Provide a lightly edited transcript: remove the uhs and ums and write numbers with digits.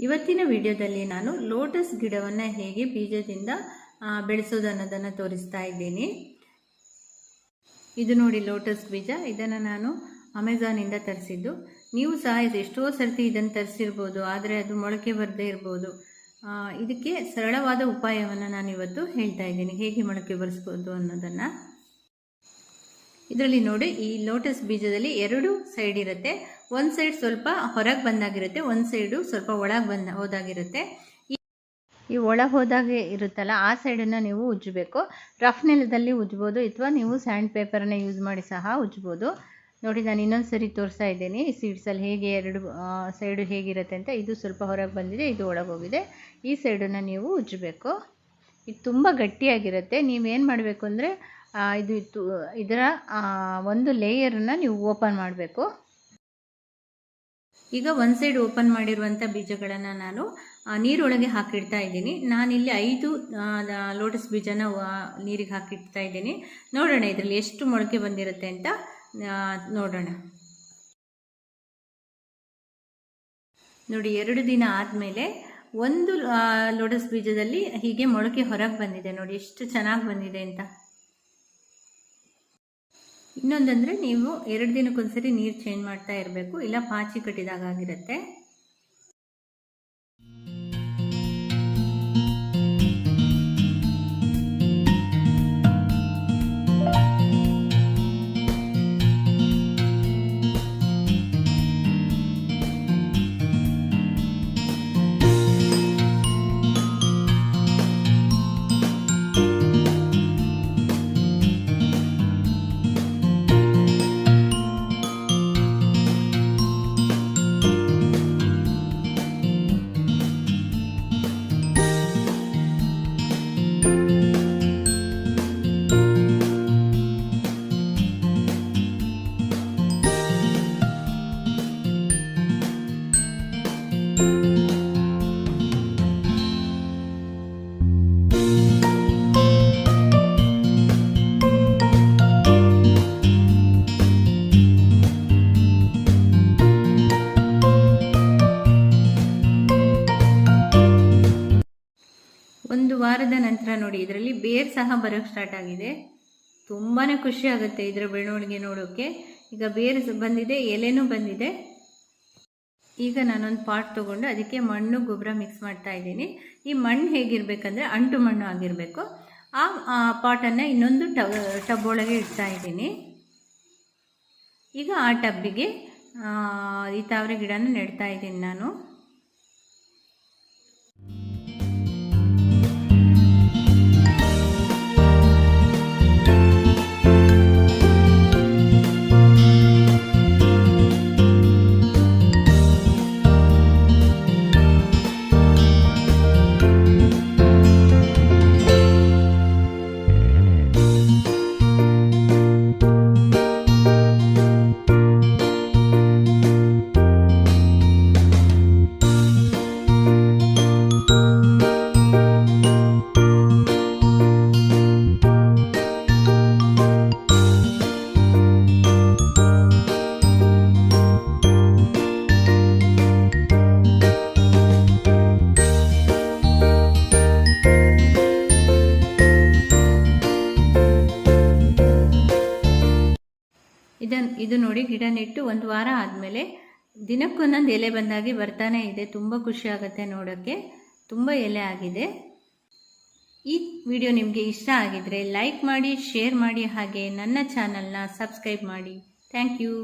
ಇವತ್ತಿನ ವಿಡಿಯೋದಲ್ಲಿ ನಾನು ಲೋಟಸ್ ಗಿಡವನ್ನು ಹೇಗೆ ಬೀಜದಿಂದ ಬೆಳೆಸೋದು ಅನ್ನೋದನ್ನು ತೋರಿಸ್ತಾ ಇದ್ದೀನಿ. ಇದು ನೋಡಿ ಲೋಟಸ್ ಬೀಜ. ಇದನ್ನು ನಾನು ಅಮೆಝಾನಿಂದ ತರಿಸಿದ್ದು. ನೀವು ಸಹ ಎಷ್ಟೋ ಸರ್ತಿ ಇದನ್ನು ತರಿಸಿರ್ಬೋದು, ಆದರೆ ಅದು ಮೊಳಕೆ ಬರದೇ ಇರ್ಬೋದು. ಇದಕ್ಕೆ ಸರಳವಾದ ಉಪಾಯವನ್ನು ನಾನು ಇವತ್ತು ಹೇಳ್ತಾ ಇದ್ದೀನಿ, ಹೇಗೆ ಮೊಳಕೆ ಬರಿಸ್ಬೋದು ಅನ್ನೋದನ್ನು. ಇದರಲ್ಲಿ ನೋಡಿ, ಈ ಲೋಟಸ್ ಬೀಜದಲ್ಲಿ 2 ಸೈಡ್ ಇರುತ್ತೆ. ಒಂದು ಸೈಡ್ ಸ್ವಲ್ಪ ಹೊರಗೆ ಬಂದಾಗಿರುತ್ತೆ, ಒಂದು ಸೈಡು ಸ್ವಲ್ಪ ಒಳಗೆ ಹೋದಾಗಿರುತ್ತೆ. ಈ ಒಳಗೆ ಹೋದಾಗೆ ಇರುತ್ತಲ್ಲ, ಆ ಸೈಡನ್ನು ನೀವು ಉಜ್ಜಬೇಕು. ರಫ್ ನೆಲದಲ್ಲಿ ಉಜ್ಬೋದು, ಅಥವಾ ನೀವು ಸ್ಯಾಂಡ್ ಪೇಪರನ್ನು ಯೂಸ್ ಮಾಡಿ ಸಹ ಉಜ್ಬೋದು. ನೋಡಿ, ನಾನು ಇನ್ನೊಂದು ಸರಿ ತೋರಿಸ್ತಾ ಇದ್ದೀನಿ ಈ ಸೀಡ್ಸಲ್ಲಿ ಹೇಗೆ 2 ಸೈಡು ಹೇಗಿರುತ್ತೆ ಅಂತ. ಇದು ಸ್ವಲ್ಪ ಹೊರಗೆ ಬಂದಿದೆ, ಇದು ಒಳಗೆ ಹೋಗಿದೆ. ಈ ಸೈಡನ್ನು ನೀವು ಉಜ್ಜಬೇಕು. ಇದು ತುಂಬ ಗಟ್ಟಿಯಾಗಿರುತ್ತೆ. ನೀವೇನು ಮಾಡಬೇಕು ಅಂದರೆ ಇದರ ಒಂದು ಲೇಯರನ್ನು ನೀವು ಓಪನ್ ಮಾಡಬೇಕು. ಈಗ ಒಂದು ಸೈಡ್ ಓಪನ್ ಮಾಡಿರುವಂಥ ಬೀಜಗಳನ್ನು ನಾನು ನೀರೊಳಗೆ ಹಾಕಿಡ್ತಾ ಇದ್ದೀನಿ. ನಾನಿಲ್ಲಿ 5 ಲೋಟಸ್ ಬೀಜನ ನೀರಿಗೆ ಹಾಕಿಡ್ತಾ ಇದ್ದೀನಿ. ನೋಡೋಣ ಇದರಲ್ಲಿ ಎಷ್ಟು ಮೊಳಕೆ ಬಂದಿರುತ್ತೆ ಅಂತ ನೋಡೋಣ. ನೋಡಿ, 2 ದಿನ ಆದಮೇಲೆ ಒಂದು ಲೋಟಸ್ ಬೀಜದಲ್ಲಿ ಹೀಗೆ ಮೊಳಕೆ ಹೊರಗೆ ಬಂದಿದೆ. ನೋಡಿ ಎಷ್ಟು ಚೆನ್ನಾಗಿ ಬಂದಿದೆ ಅಂತ. ಇನ್ನೊಂದಂದರೆ, ನೀವು 2 ದಿನಕ್ಕೊಂದ್ಸರಿ ನೀರು ಚೇಂಜ್ ಮಾಡ್ತಾ ಇರಬೇಕು, ಇಲ್ಲ ಪಾಚಿ ಕಟ್ಟಿದಾಗ ಆಗಿರುತ್ತೆ. ಒಂದು ವಾರದ ನಂತರ ನೋಡಿ, ಇದರಲ್ಲಿ ಬೇರ್ ಸಹ ಬರೋಕ್ಕೆ ಸ್ಟಾರ್ಟ್ ಆಗಿದೆ. ತುಂಬಾ ಖುಷಿ ಆಗುತ್ತೆ ಇದರ ಬೆಳವಣಿಗೆ ನೋಡೋಕ್ಕೆ. ಈಗ ಬೇರ್ ಬಂದಿದೆ, ಎಲೆನೂ ಬಂದಿದೆ. ಈಗ ನಾನೊಂದು ಪಾಟ್ ತೊಗೊಂಡು ಅದಕ್ಕೆ ಮಣ್ಣು ಗೊಬ್ಬರ ಮಿಕ್ಸ್ ಮಾಡ್ತಾ ಇದ್ದೀನಿ. ಈ ಮಣ್ಣು ಹೇಗಿರಬೇಕಂದ್ರೆ ಅಂಟು ಮಣ್ಣು ಆಗಿರಬೇಕು. ಆ ಪಾಟನ್ನು ಇನ್ನೊಂದು ಟಬ್ ಒಳಗೆ ಇಡ್ತಾ ಇದ್ದೀನಿ. ಈಗ ಆ ಟಬ್ಬಿಗೆ ಈ ತಾವರೆ ಗಿಡನ ನೆಡ್ತಾ ಇದ್ದೀನಿ ನಾನು. ಇದು ನೋಡಿ, ಗಿಡ ನೆಟ್ಟು 1 ವಾರ ಆದಮೇಲೆ ದಿನಕ್ಕೊಂದೊಂದು ಎಲೆ ಬಂದಾಗಿ ಬರ್ತಾನೆ ಇದೆ. ತುಂಬ ಖುಷಿ ಆಗುತ್ತೆ ನೋಡೋಕ್ಕೆ. ತುಂಬ ಎಲೆ ಆಗಿದೆ. ಈ ವಿಡಿಯೋ ನಿಮಗೆ ಇಷ್ಟ ಆಗಿದ್ರೆ ಲೈಕ್ ಮಾಡಿ, ಶೇರ್ ಮಾಡಿ, ಹಾಗೆ ನನ್ನ ಚಾನಲ್ನ ಸಬ್ಸ್ಕ್ರೈಬ್ ಮಾಡಿ. Thank you.